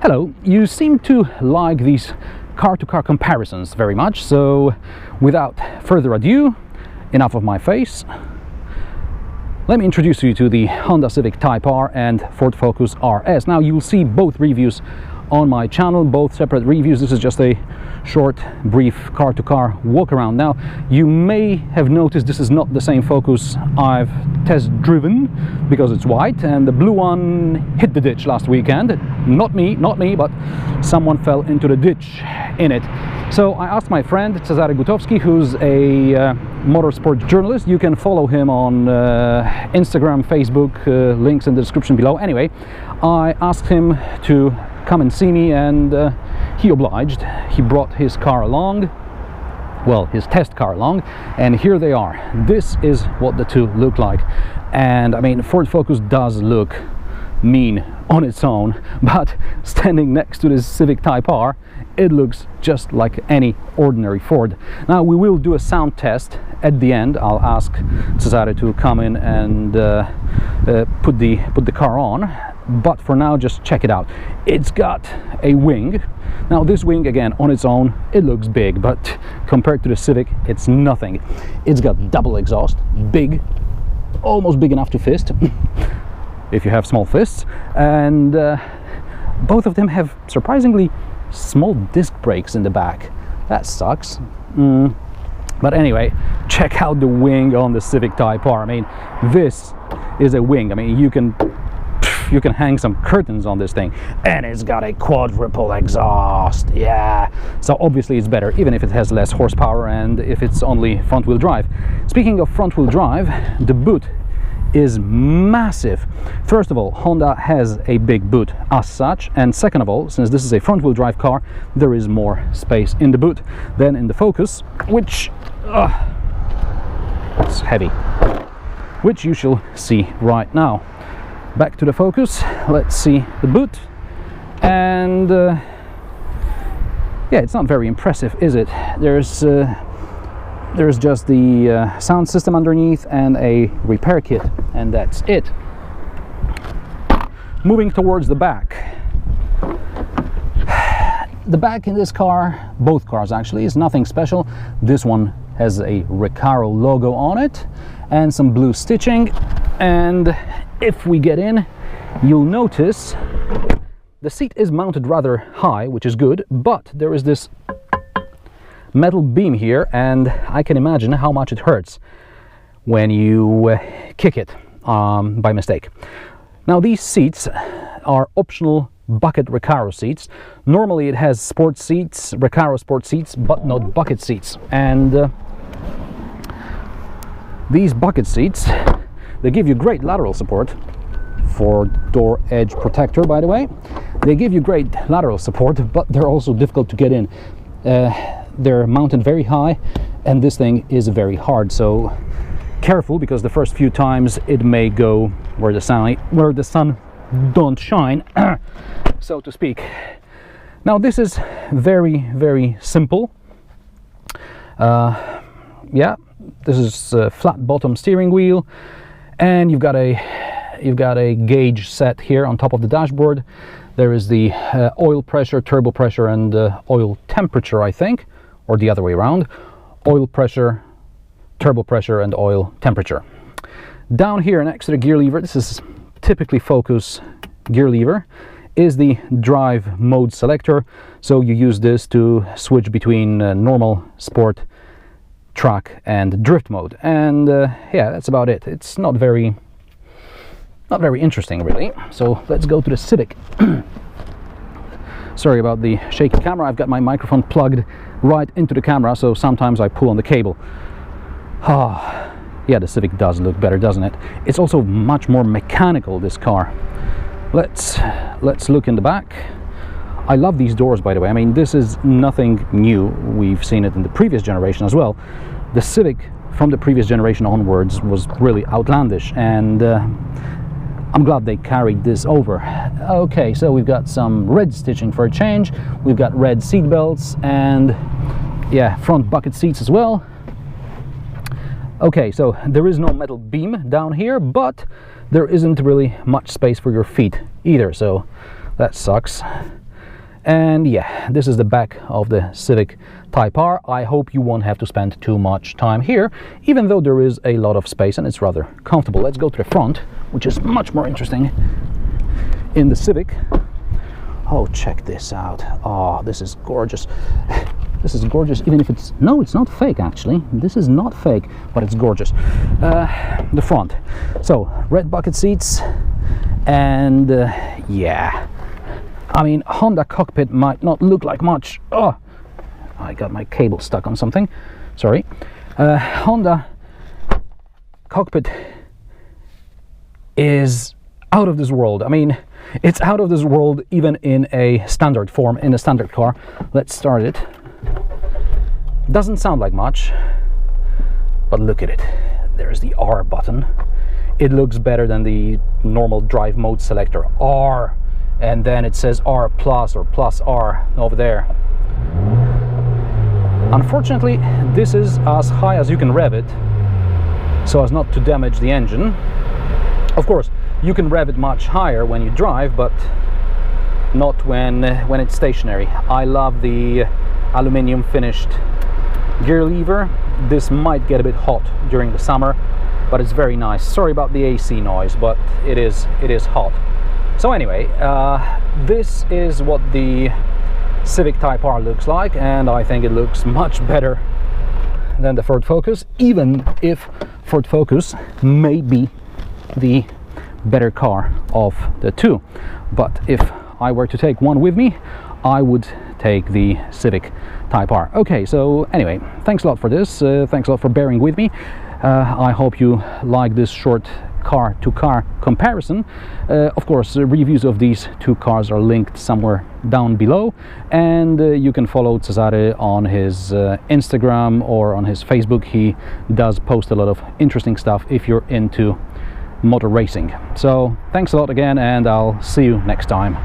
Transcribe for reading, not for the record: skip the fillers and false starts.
Hello, you seem to like these car-to-car comparisons very much, so without further ado, enough of my face. Let me introduce you to the Honda Civic Type R and Ford Focus RS. Now you'll see both reviews on my channel, both separate reviews. This is just a short, brief car-to-car walk around. Now you may have noticed this is not the same Focus I've test driven because it's white, and the blue one hit the ditch last weekend. Not me, but someone fell into the ditch in it. So I asked my friend Cezary Gutowski, who's a motorsport journalist. You can follow him on Instagram, Facebook, links in the description below. Anyway, I asked him to come and see me, and he obliged. He brought his car along, well, his test car along, and here they are. This is what the two look like. And I mean, Ford Focus does look mean on its own, but standing next to this Civic Type R, it looks just like any ordinary Ford. Now we will do a sound test at the end. I'll ask Cezary to come in and put the car on, but for now just check it out. It's got a wing. Now this wing, again, on its own it looks big, but compared to the Civic it's nothing. It's got double exhaust, big, almost big enough to fist if you have small fists, and both of them have surprisingly small disc brakes in the back. That sucks. But anyway, check out the wing on the Civic Type R. I mean, this is a wing. I mean, you can hang some curtains on this thing, and it's got a quadruple exhaust. Yeah, so obviously it's better, even if it has less horsepower and if it's only front-wheel drive. Speaking of front-wheel drive, the boot is massive. First of all, Honda has a big boot as such, and second of all, since this is a front-wheel drive car, there is more space in the boot than in the Focus, which it's heavy, which you shall see right now. Back to the Focus, let's see the boot, and yeah, it's not very impressive, is it? There's just the sound system underneath and a repair kit, and that's it. Moving towards the back. The back in this car, both cars actually, is nothing special. This one has a Recaro logo on it and some blue stitching, and if we get in, you'll notice the seat is mounted rather high, which is good, but there is this metal beam here, and I can imagine how much it hurts when you kick it by mistake. Now these seats are optional bucket Recaro seats. Normally it has sports seats, Recaro sport seats, but not bucket seats. And these bucket seats, they give you great lateral support for door edge protector, by the way. They give you great lateral support, but they're also difficult to get in. They're mounted very high, and this thing is very hard, so careful, because the first few times it may go where the sun don't shine, so to speak. Now this is very, very simple. Yeah, this is a flat bottom steering wheel, and you've got a gauge set here on top of the dashboard. There is the oil pressure, turbo pressure, and oil temperature, I think, or the other way around. Oil pressure, turbo pressure, and oil temperature. Down here next to the gear lever, this is typically Focus gear lever, is the drive mode selector. So you use this to switch between normal, sport, track, and drift mode. And yeah, that's about it. It's not very interesting, really. So let's go to the Civic. Sorry about the shaky camera. I've got my microphone plugged right into the camera, so sometimes I pull on the cable. Ah, yeah, the Civic does look better, doesn't it? It's also much more mechanical, this car. Let's look in the back. I love these doors, by the way. I mean, this is nothing new. We've seen it in the previous generation as well. The Civic from the previous generation onwards was really outlandish, and I'm glad they carried this over. Okay, so we've got some red stitching for a change. We've got red seat belts, and yeah, front bucket seats as well. Okay, so there is no metal beam down here, but there isn't really much space for your feet either, so that sucks. And yeah, this is the back of the Civic Type R. I hope you won't have to spend too much time here, even though there is a lot of space and it's rather comfortable. Let's go to the front, which is much more interesting in the Civic. Oh, check this out. Oh, this is gorgeous. This is gorgeous, even if it's... No, it's not fake, actually. This is not fake, but it's gorgeous. The front. So, red bucket seats. And, yeah. I mean, Honda cockpit might not look like much. Oh, I got my cable stuck on something. Sorry. Honda cockpit is out of this world. I mean, it's out of this world even in a standard form, in a standard car. Let's start it. Doesn't sound like much, but look at it. There's the R button. It looks better than the normal drive mode selector. R, and then it says R plus or plus R over there. Unfortunately, this is as high as you can rev it, so as not to damage the engine. Of course, you can rev it much higher when you drive, but not when it's stationary. I love the aluminium finished gear lever. This might get a bit hot during the summer, but it's very nice. Sorry about the AC noise, but it is hot. So anyway, this is what the Civic Type R looks like, and I think it looks much better than the Ford Focus, even if Ford Focus may be the better car of the two. But if I were to take one with me, I would take the Civic Type R. Okay, so anyway, thanks a lot for this. Thanks a lot for bearing with me. I hope you like this short car-to-car comparison. Of course, reviews of these two cars are linked somewhere down below, and you can follow Cesare on his Instagram or on his Facebook. He does post a lot of interesting stuff if you're into motor racing. So thanks a lot again, and I'll see you next time.